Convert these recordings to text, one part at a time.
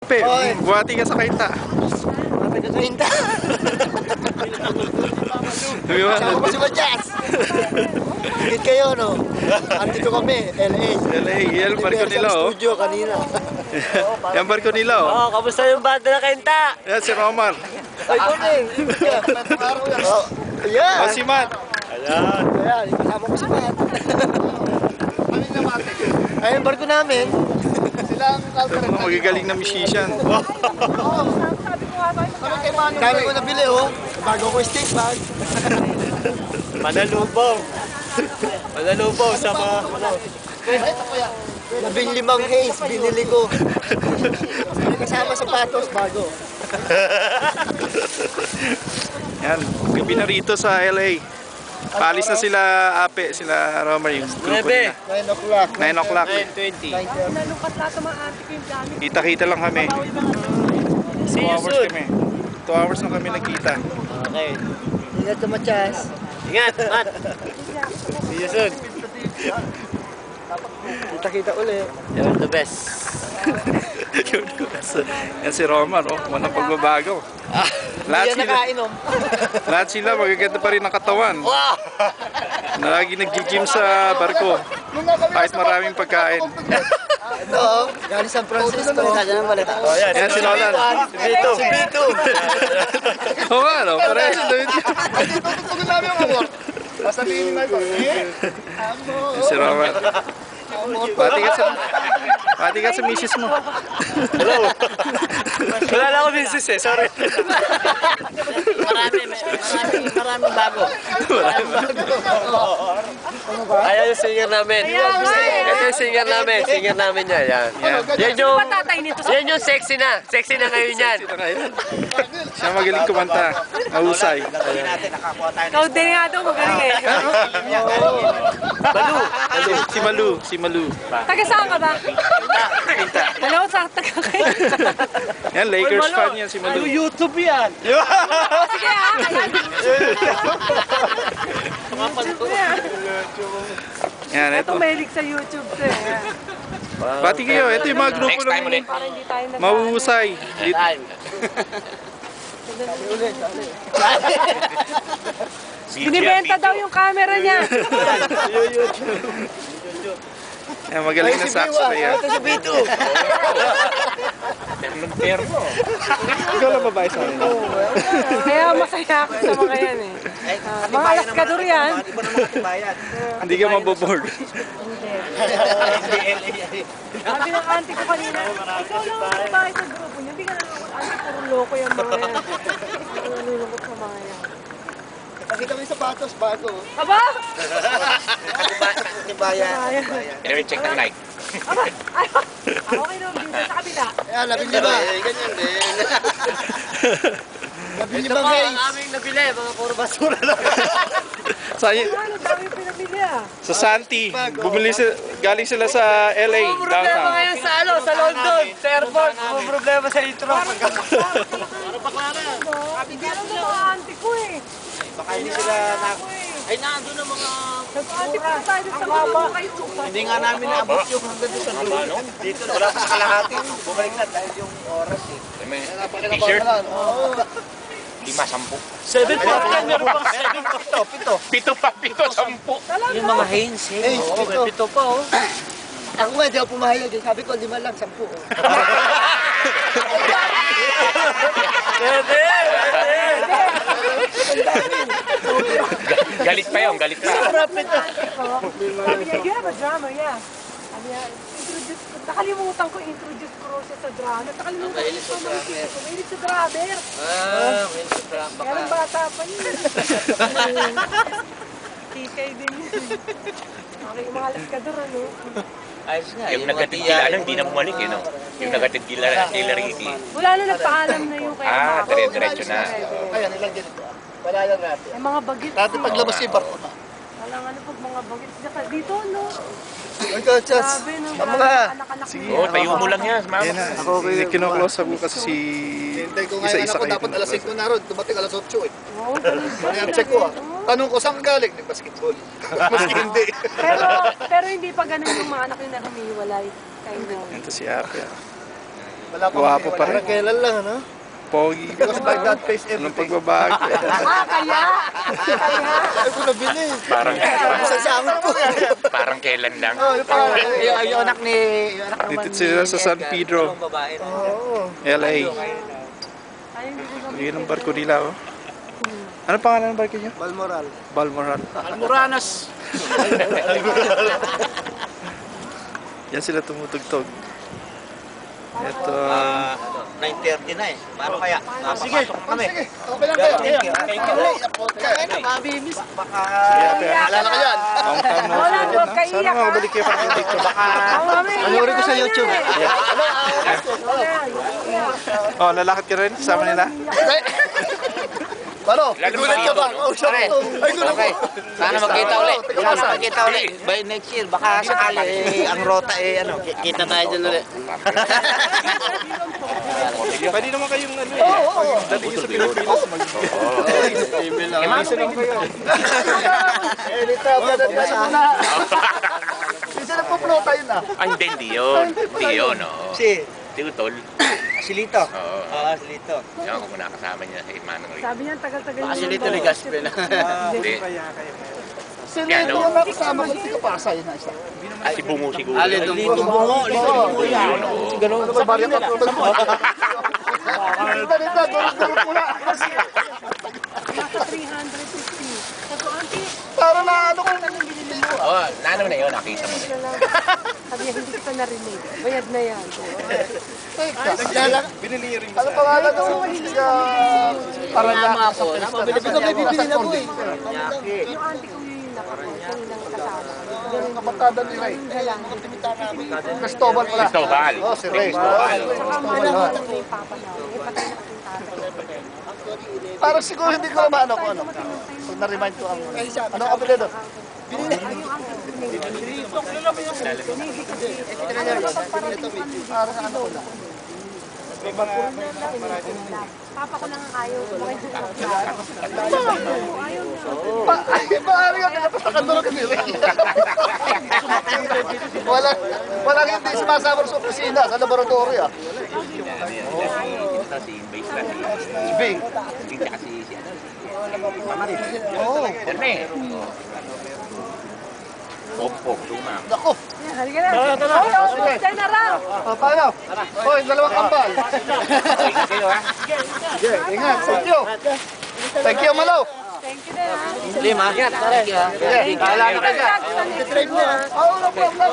Ape, buhati ka sa kainta. Buhati ka sa kainta. Kasama ko si Madyas. Higit kayo, no? Andito kami, LA. LA, yan ang barko nila, oh. Studio kanina. Yan barko nila, oh. Oh, kamusta yung banda na kainta? Yan si Romar. Ay, Kuning. Ayan. Oh, si Matt. Ayan. Ayan, kasama ko si Matt. Ayan yung barko namin. Silang kalkarin. Magagaling na musician. Dami ko nabili, oh. Bago ko stick bag. Manalubong. Manalubong sa mga... 15 haze, binili ko. Kasama sapatos, bago. Yan, gabi na rito sa LA. Paalis na sila Ape, sila Romar, yung grupo nila. 9 o'clock. 9 o'clock. 9:20. Kita-kita lang kami. 2 hours kami. 2 hours na kami nagkita. Okay. Ingat ka, Matyas. Ingat, Mat. See you soon. Kita-kita ulit. You're the best. Yan si Romar, oh. Walang pagbabago. Lahat sila magaganda pa rin ang katawan. Lagi nag-gym sa barko. Kahit maraming pagkain. Ito, galing San Francisco. Yan si Nolan. Si Bito. Si Bito. Oo nga, no? Parehas si David. Tutugin namin yung amor. Sasabihin na ito. Si Romar. Pati ka sa misis mo. Hello. Wala lang ako misis eh, sorry. Maraming bago. Ayan yung singer namin. Ito yung singer namin. Singer namin niya. Yan yung sexy na. Sexy na ngayon yan. Siya magaling kumanta. Mahusay. Ikaw din nga daw magaling eh. Si Malu. Si Malu. Taga saan ka ba? Pinta. Hello, sa taga kayo. Yan, Lakers fan yan si Malu. YouTube yan. Sige ah, ayan. Yan, ito. Ito mahilig sa YouTube to eh. Pati kayo, ito yung mga grupo ng Para hindi tayo nag- mahuhusay. Binibenta daw yung camera niya. Yan, magaling na sax player. Ito si Bito. Ikaw lang babae sa akin. Kaya masaya ako sa mga yan eh. Mga alaskador yan. Hindi ka maboboard. Sabi ng auntie ko kanina, ikaw lang ang babae sa grupo niyo. Hindi ka lang ako, auntie, puro loko yung mga yan. Ang nalulungkot sa mga yan. Pakita mo yung sapatos, bago. Aba! Katibayan. Anyway, check ng like. Aba! Okay naman dito sa kabila. Ayan, 15. Ganyan din. 15 guys. Aming nabili, mga puro basura lang. Ano, dami pinabili ah. Sa Santi, galing sila sa LA, Problema downtown. ngayon sa London, sa airport. Problema sa intro. Hindi lang mga auntie ko eh. Baka hindi sila na... Ay, nandun ang mga... Nag-auntie pa tayo sa mga kayo. Hindi nga namin naabot yung hanggang doon sa dulo. Dito, wala pa sa kalahati. Bumalik na dahil yung oras eh. T-shirt? 5, 10. 7 pa. Meron pang 7. 7 pa, 10. Yung mga Hanes eh. Oo, 7 pa oh. Ako nga, di ako pumahayag. Sabi ko, 5 lang, 10 oh. Galit pa yun, galit pa. Sabi niya, you have a drama, yeah. Sabi niya, nakalimutan ko introduce ko siya sa drama. Nakalimutan ko yung pamangkin ko. Mahilig sa drummer. Mahilig sa drama Kaya ng bata pa niya. Tikay din yun. Okay, mga alaskador ano. Ayos nga. Yung nagatid kila, hindi na bumalik yun. Yung nagatid kila Ricky. Wala na nagpaalam na yung kaya Ah, mga dire-diretso na. Ayan, ilang ganito. Wala lang natin. May mga bagit. Dati paglabas yung barko na. Walang ano pag mga bagit. Dito no. Ay, Chas. Sabi no. Mga. Anak-anak Sige. Oo, tayo mo lang yan, mama. Yan na, kinoclose up mo kasi si... Hintay ko ngayon Isa-isa ako, kayo. dapat alas 5 na ron. Dumating alas 8 eh. Oo, Kaya check ko ah. Tanong ko, saan galing? Nag-basketball. Maski hindi. pero hindi pa ganun yung mga anak nila humihiwalay. Kind of. Ito si Ape. Guwapo pa rin. Kailan lang, ano? Pogi. Because like that face Anong everything. pagbabago? Kaya? Ay, ko nabili. Parang, Sa sahod ko. parang kailan lang. Yung anak ni... Dito sila sa San Pedro, Oo. LA. Yun ang barko nila, oh. Ano pangalan ng barko niyo? Balmoral. Balmoral. Almoranas. Yan sila tumutugtog. Ito, 9:30 na eh. Paano kaya? Sige. Kami. Sige. Okay lang kayo. Thank you. Mabibis. Baka... Alala ka yan. long time no Wala, see. huwag kaiyak, Sana makabalik kayo pag dito. Panoorin ko sa YouTube. Oh, lalakad ka rin? Kasama nila? Paano? Gulat ka ba? Oh, siya ko. Ay, gulat ko. Sana magkita ulit. Teka, masa. Magkita ulit. By next year, baka sakali ang rota ano. Kita tayo dyan ulit. Pwede naman kayong ano eh. Dati nyo sa Pilipinas mag... Minsan na po tayo na. Ay, hindi yun. Hindi yun, no. Si Utol. Silito. Oo. Oo, Silito. Yan kung nakasama niya sa Manong Ray. Sabi niya, tagal-tagal Baka yung Silito bawal. ni Gaspel. Hindi. Sino yung nakasama ko si Kapasa yun na isa? Si Bungo siguro. Lito Bungo. Lito Bungo yan. Yun, oo. Ano sa baryo ka? Dito, durog pula. Nasa 350. Sabi ko, auntie, Para na ano ko. anong binili mo? Oo, naano na yun, nakita mo na. Isa lang. Sabi niya, hindi kita narinig. Bayad na yan. Binili rin. Ano pangalan ng Paranaque sa Mabili ko may bibili na po eh. Yung auntie ko yung nakakonsyang ng kasama. Yung kabarkada ni Ray. Cristobal pala. Cristobal. Oh, si Ray. Cristobal. Alam mo, ito yung papa na. Eh, patay na kasi yung tatay. Parang siguro hindi ko naman ano kung ano. So, na-remind ko ang ano ang apelido? Parang ano ko na. Papa ko lang ang ayaw. Ayaw niya. Ay, maaari nga kinapatakan doon ka nila. Walang hindi sumasama sa opisina, sa laboratory ah. Ito si Base na Si Bing. si tsaka si Pamaris. Oo. Erme. Pop, tumam. Naku. Halika na. Hoy, dyan na raw. Paano? Hoy, dalawang kambal. Kayo ha? Okay, ingat. Thank you. Thank you, Malaw. Thank you din, ha. Lima. Thank you. Bahala na kayo dyan. Oo, no problem.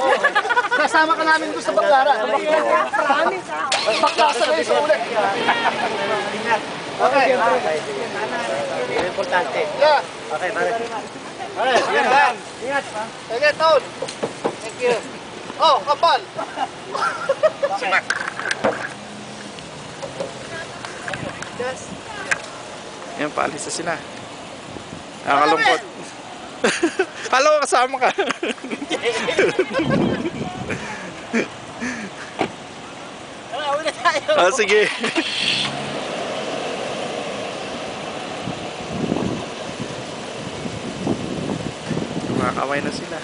Kasama ka namin doon sa Baclara. Promise, ha. Baklasa kayo sa ulit. Okay. Importante. Yeah. Okay, pare. Yan lang. Sige, Tol. Thank you. Oh, kapal. Simak. Yan, paalis na sila. Nakakalungkot. Kala ko kasama ka. Una tayo. Ah, sige. Makakaway na sila.